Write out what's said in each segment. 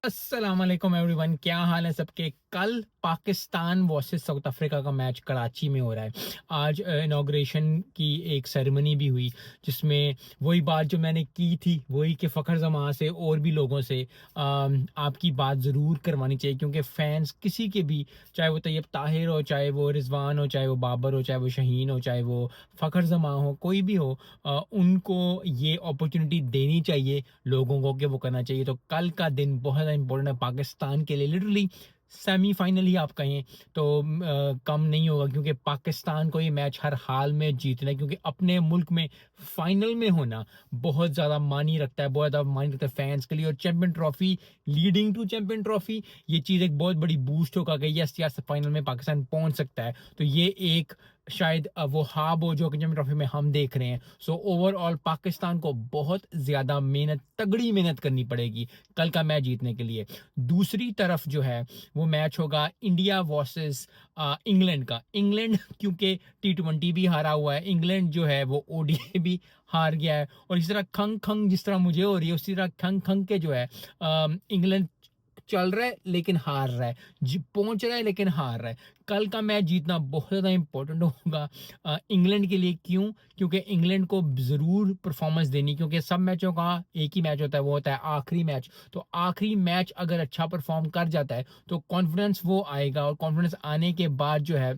अस्सलाम वालेकुम एवरीवन, क्या हाल है सबके। कल पाकिस्तान वर्सेस साउथ अफ्रीका का मैच कराची में हो रहा है। आज इनाग्रेशन की एक सेरेमनी भी हुई, जिसमें वही बात जो मैंने की थी, वही कि फ़खर जमां से और भी लोगों से आपकी बात ज़रूर करवानी चाहिए, क्योंकि फैंस किसी के भी, चाहे वो तैयब ताहिर हो, चाहे वो रिजवान हो, चाहे वो बाबर हो, चाहे वो शहीन हो, चाहे वो फ़खर जमां हो, कोई भी हो, उनको ये अपॉर्चुनिटी देनी चाहिए लोगों को कि वो करना चाहिए। तो कल का दिन बहुत ज़्यादा इंपॉर्टेंट है पाकिस्तान के लिए। लिटरली सेमीफाइनल ही आप कहें तो कम नहीं होगा, क्योंकि पाकिस्तान को ये मैच हर हाल में जीतना है, क्योंकि अपने मुल्क में फाइनल में होना बहुत ज़्यादा मानी रखता है, बहुत ज़्यादा मानी रखता है फैंस के लिए। और champion trophy, leading to champion trophy, ये चीज़ एक बहुत बड़ी बूस्ट होगा कि यस यार फाइनल में पाकिस्तान पहुंच सकता है। तो ये एक शायद वो हाब हो जो चैंपियन ट्रॉफी में हम देख रहे हैं। सो ओवरऑल पाकिस्तान को बहुत ज़्यादा मेहनत, तगड़ी मेहनत करनी पड़ेगी कल का मैच जीतने के लिए। दूसरी तरफ जो है वो मैच होगा इंडिया वर्सेस इंग्लैंड का। इंग्लैंड क्योंकि T20 भी हारा हुआ है, इंग्लैंड जो है वो ODI भी हार गया है, और इस तरह खंग खंग जिस तरह मुझे हो रही है, उसी तरह खंग खंग के जो है इंग्लैंड चल रहा है लेकिन हार रहा है, पहुंच रहा है लेकिन हार रहा है। कल का मैच जीतना बहुत ज़्यादा इंपॉर्टेंट होगा इंग्लैंड के लिए। क्यों? क्योंकि इंग्लैंड को ज़रूर परफॉर्मेंस देनी, क्योंकि सब मैचों का एक ही मैच होता है, वो होता है आखिरी मैच। तो आखिरी मैच अगर अच्छा परफॉर्म कर जाता है तो कॉन्फिडेंस वो आएगा, और कॉन्फिडेंस आने के बाद जो है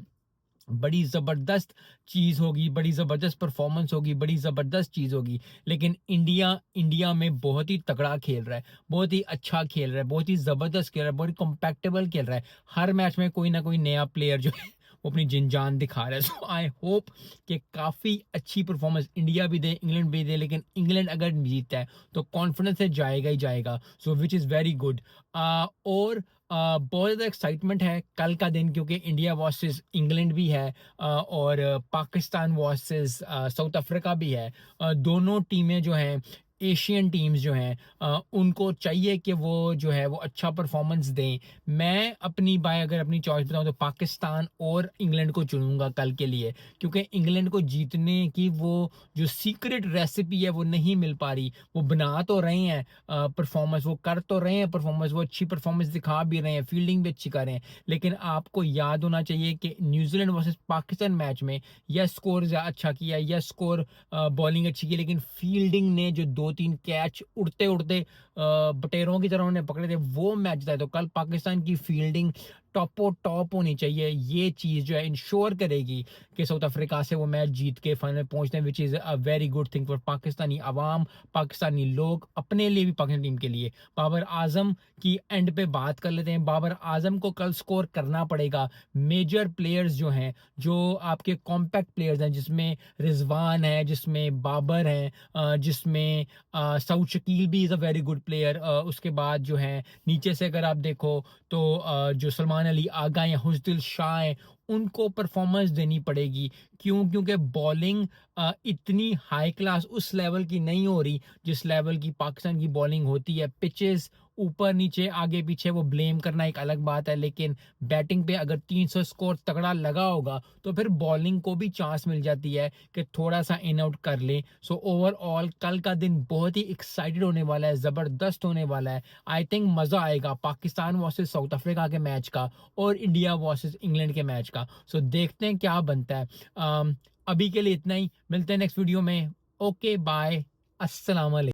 बड़ी ज़बरदस्त चीज़ होगी, बड़ी ज़बरदस्त परफॉर्मेंस होगी, बड़ी ज़बरदस्त चीज़ होगी। लेकिन इंडिया इंडिया में बहुत ही तगड़ा खेल रहा है, बहुत ही अच्छा खेल रहा है, बहुत ही ज़बरदस्त खेल रहा है, बहुत ही कॉम्पैक्टेबल खेल रहा है। हर मैच में कोई ना कोई नया प्लेयर जो है वो अपनी जिन जान दिखा रहा है। सो आई होप कि काफ़ी अच्छी परफॉर्मेंस इंडिया भी दे, इंग्लैंड भी दे, लेकिन इंग्लैंड अगर जीतता है तो कॉन्फिडेंस से जाएगा ही जाएगा। सो विच इज़ वेरी गुड। और बहुत ज़्यादा एक्साइटमेंट है कल का दिन, क्योंकि इंडिया वर्सेस इंग्लैंड भी है, और पाकिस्तान वर्सेस साउथ अफ्रीका भी है। दोनों टीमें जो हैं, एशियन टीम्स जो हैं, उनको चाहिए कि वो जो है वो अच्छा परफॉर्मेंस दें। मैं अपनी बाय अगर अपनी चॉइस बताऊं तो पाकिस्तान और इंग्लैंड को चुनूंगा कल के लिए, क्योंकि इंग्लैंड को जीतने की वो जो सीक्रेट रेसिपी है वो नहीं मिल पा रही। वो बना तो रहे हैं परफॉर्मेंस, वो कर तो रहे हैं परफॉर्मेंस, वो अच्छी परफॉर्मेंस दिखा भी रहे हैं, फील्डिंग भी अच्छी कर रहे हैं, लेकिन आपको याद होना चाहिए कि न्यूजीलैंड वर्सेस पाकिस्तान मैच में यह स्कोर अच्छा किया, यह स्कोर बॉलिंग अच्छी की, लेकिन फील्डिंग ने जो दो तीन कैच उड़ते उड़ते बटेरों की तरह उन्होंने पकड़े थे, वो मैच जिताया। तो कल पाकिस्तान की फील्डिंग टॉपो टॉप होनी चाहिए। ये चीज़ जो है इंश्योर करेगी कि साउथ अफ्रीका से वो मैच जीत के फाइनल पहुंचते हैं, which is a very good thing for Pakistani अवाम, पाकिस्तानी लोग, अपने लिए भी, पाकिस्तान टीम के लिए। बाबर आजम की एंड पे बात कर लेते हैं। बाबर आजम को कल स्कोर करना पड़ेगा। मेजर प्लेयर्स जो हैं, जो आपके कॉम्पैक्ट प्लेयर्स हैं, जिसमें रिजवान है, जिसमें बाबर है, जिसमें सऊद शकील भी is a very good player. उसके बाद जो है नीचे से अगर आप देखो तो जो सलमान अली आगा या हुस्दिल शाह हैं, उनको परफॉर्मेंस देनी पड़ेगी। क्यों? क्योंकि बॉलिंग इतनी हाई क्लास उस लेवल की नहीं हो रही जिस लेवल की पाकिस्तान की बॉलिंग होती है। पिचेस ऊपर नीचे आगे पीछे वो ब्लेम करना एक अलग बात है, लेकिन बैटिंग पे अगर 300 स्कोर तगड़ा लगा होगा तो फिर बॉलिंग को भी चांस मिल जाती है कि थोड़ा सा इन आउट कर ले। सो ओवरऑल कल का दिन बहुत ही एक्साइटेड होने वाला है, ज़बरदस्त होने वाला है। आई थिंक मज़ा आएगा पाकिस्तान वर्सेस साउथ अफ्रीका के मैच का और इंडिया वर्सेस इंग्लैंड के मैच का। सो देखते हैं क्या बनता है। अभी के लिए इतना ही, मिलते हैं नेक्स्ट वीडियो में। ओके बाय, अस्सलाम वालेकुम।